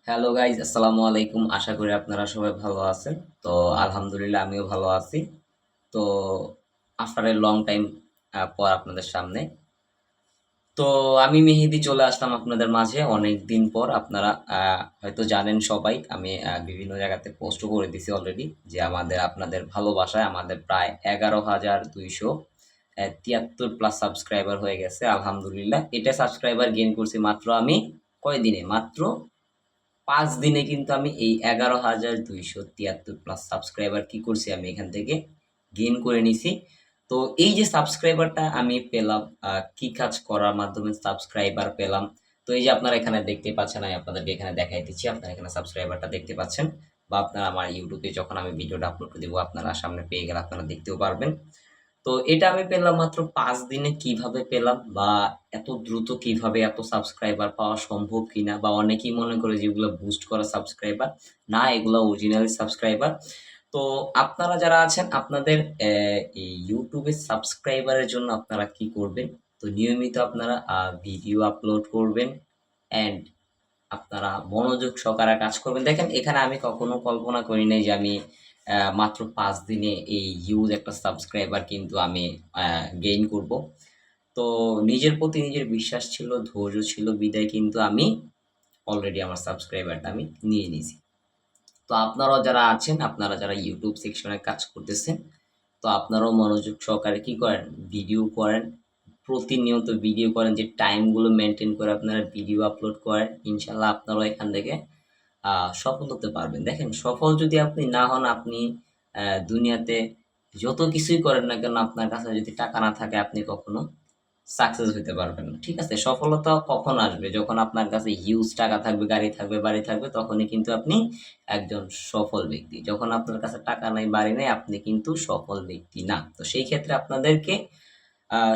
Hello guys, আসসালামু আলাইকুম। আশা করি আপনারা সবাই ভালো আছেন। তো আলহামদুলিল্লাহ আমিও ভালো আছি। তো আফটার এ লং টাইম পর আপনাদের সামনে তো আমি মেহেদি চলে আসলাম আপনাদের মাঝে অনেক দিন পর। আপনারা হয়তো জানেন সবাই, আমি বিভিন্ন জায়গাতে পোস্টও করে দিছি অলরেডি যে আপনাদের ভালোবাসায় আমাদের প্রায় 11,273 প্লাস সাবস্ক্রাইবার হয়ে গেছে আলহামদুলিল্লাহ। এটা সাবস্ক্রাইবার গেইন করছি মাত্র আমি কয়দিনে, মাত্র 5 দিনে কিন্তু আমি এই 11,273 প্লাস সাবস্ক্রাইবার কি করছি, আমি এখান থেকে গেইন করে নিছি। তো এই যে সাবস্ক্রাইবারটা আমি পেলাম, কি কাজ করার মাধ্যমে সাবস্ক্রাইবার পেলাম। তো এই যে আপনারা এখানে দেখতে পাচ্ছেন, আমি আপনাদেরকে এখানে দেখাই দিচ্ছি। আপনারা এখানে সাবস্ক্রাইবারটা দেখতে পাচ্ছেন, বা আপনারা আমার ইউটিউবে যখন আমি ভিডিওটা আপলোড করে দেবো আপনারা সামনে পেয়ে গেলে আপনারা দেখতেও পারবেন। তো এটা আমি পেলাম মাত্র 5 দিনে। কিভাবে পেলাম বা এত দ্রুত কিভাবে এত সাবস্ক্রাইবার পাওয়া সম্ভব কিনা, বা অনেকেই মনে করে যেগুলো বুস্ট করা সাবস্ক্রাইবার, না, এগুলো অরিজিনালি সাবস্ক্রাইবার। তো আপনারা যারা আছেন আপনাদের এই ইউটিউবে সাবস্ক্রাইবারের জন্য আপনারা কি করবেন, তো নিয়মিত আপনারা ভিডিও আপলোড করবেন অ্যান্ড আপনারা মনোযোগ সহকারে কাজ করবেন। দেখেন, এখানে আমি কখনো কল্পনা করি নাই যে আমি মাত্র 5 দিনে এই হিউজ একটা সাবস্ক্রাইবার কিন্তু আমি গেইন করব। তো নিজের প্রতি নিজের বিশ্বাস ছিল, ধৈর্য ছিল, বিদায় কিন্তু আমি অলরেডি আমার সাবস্ক্রাইবারটা আমি নিয়ে নিয়েছি। তো আপনারাও যারা আছেন, আপনারা যারা ইউটিউব সেকশনে কাজ করতেছেন, তো আপনারাও মনোযোগ সহকারে কি করেন, ভিডিও করেন, প্রতিনিয়ত ভিডিও করেন, যে টাইমগুলো মেনটেন করে আপনারা ভিডিও আপলোড করেন। ইনশাল্লাহ আপনারাও এখান থেকে সফল হতে পারবেন। দেখেন, সফল যদি আপনি না হন, আপনি দুনিয়াতে যত কিছুই করেন না কেন, আপনার কাছে যদি টাকা না থাকে আপনি কখনো সাকসেস হইতে পারবেন না। ঠিক আছে? সফলতা কখন আসবে? যখন আপনার কাছে হিউজ টাকা থাকবে, গাড়ি থাকবে, বাড়ি থাকবে, তখনই কিন্তু আপনি একজন সফল ব্যক্তি। যখন আপনার কাছে টাকা নাই, বাড়ি নাই, আপনি কিন্তু সফল ব্যক্তি না। তো সেই ক্ষেত্রে আপনাদেরকে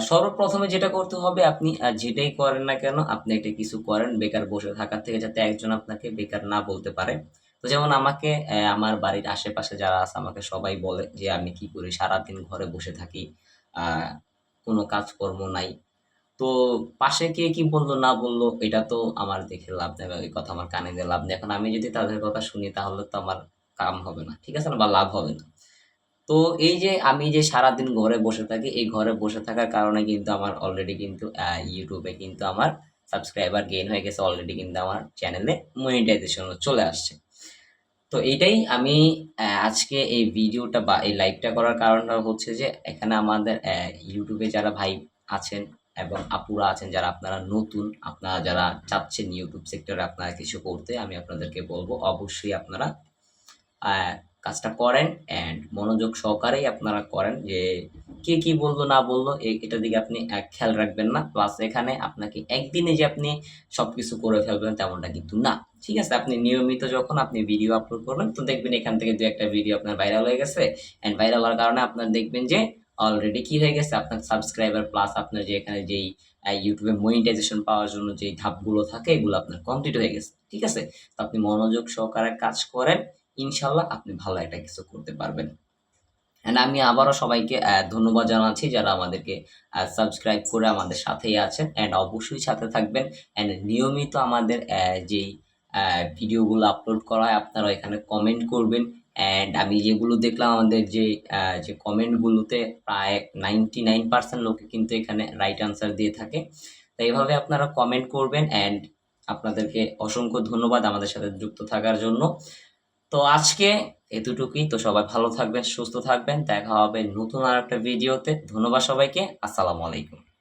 সর্বপ্রথমে যেটা করতে হবে, আপনি যেটাই করেন না কেন আপনি একটা কিছু করেন, বেকার বসে থাকার থেকে যাতে একজন আপনাকে বেকার না বলতে পারে। তো যেমন আমাকে আমার বাড়ির আশেপাশে যারা আছে আমাকে সবাই বলে যে আমি কি করি, সারাদিন ঘরে বসে থাকি, কোনো কাজকর্ম নাই। তো পাশে কে কি বললো না বললো এটা তো আমার দেখে লাভ নেই, বা ওই কথা আমার কানে দিয়ে লাভ নেই। এখন আমি যদি তাদের কথা শুনি তাহলে তো আমার কাম হবে না, ঠিক আছে না, বা লাভ হবে না। তো এই যে আমি যে সারাদিন ঘরে বসে থাকি, এই ঘরে বসে থাকার কারণে কিন্তু আমার অলরেডি কিন্তু ইউটিউবে কিন্তু আমার সাবস্ক্রাইবার গেইন হয়ে গেছে, অলরেডি কিন্তু আমার চ্যানেলে মনিটাইজেশন চলে আসছে। তো এইটাই আমি আজকে এই ভিডিওটা বা এই লাইভটা করার কারণটা হচ্ছে যে এখানে আমাদের ইউটিউবে যারা ভাই আছেন এবং আপুরা আছেন, যারা আপনারা নতুন, আপনারা যারা চাচ্ছেন ইউটিউব সেক্টরে আপনারা কিছু করতে, আমি আপনাদেরকে বলবো অবশ্যই আপনারা আহ, কাজটা করেন অ্যান্ড মনোযোগ সহকারেই আপনারা করেন। যে কে কি বললো না বললো এটার দিকে আপনি খেয়াল রাখবেন না। প্লাস এখানে আপনাকে একদিনে যে আপনি সবকিছু করে ফেলবেন তেমনটা কিন্তু না। ঠিক আছে? আপনি নিয়মিত যখন আপনি ভিডিও আপলোড করবেন, তো দেখবেন এখান থেকে দু একটা ভিডিও আপনার ভাইরাল হয়ে গেছে, অ্যান্ড ভাইরাল হওয়ার কারণে আপনার দেখবেন যে অলরেডি কি হয়ে গেছে, আপনার সাবস্ক্রাইবার প্লাস আপনার যে এখানে যেই ইউটিউবে মনিটাইজেশন পাওয়ার জন্য যে ধাপগুলো থাকে এগুলো আপনার কমপ্লিট হয়ে গেছে। ঠিক আছে? তো আপনি মনোযোগ সহকারে কাজ করেন, ইনশাল্লাহ আপনি ভালো একটা কিছু করতে পারবেন। অ্যান্ড আমি আবারও সবাইকে ধন্যবাদ জানাচ্ছি যারা আমাদেরকে সাবস্ক্রাইব করে আমাদের সাথেই আছেন, অ্যান্ড অবশ্যই সাথে থাকবেন। অ্যান্ড নিয়মিত আমাদের যেই ভিডিওগুলো আপলোড করা হয় আপনারা এখানে কমেন্ট করবেন। অ্যান্ড আমি যেগুলো দেখলাম আমাদের যে কমেন্টগুলোতে প্রায় 99% লোকে কিন্তু এখানে রাইট আনসার দিয়ে থাকে। তো এইভাবে আপনারা কমেন্ট করবেন, অ্যান্ড আপনাদেরকে অসংখ্য ধন্যবাদ আমাদের সাথে যুক্ত থাকার জন্য। তো আজকে এতটুকুই। তো সবাই ভালো থাকবেন, সুস্থ থাকবেন, দেখা হবে নতুন আর একটা ভিডিওতে। ধন্যবাদ সবাইকে। আসসালামু আলাইকুম।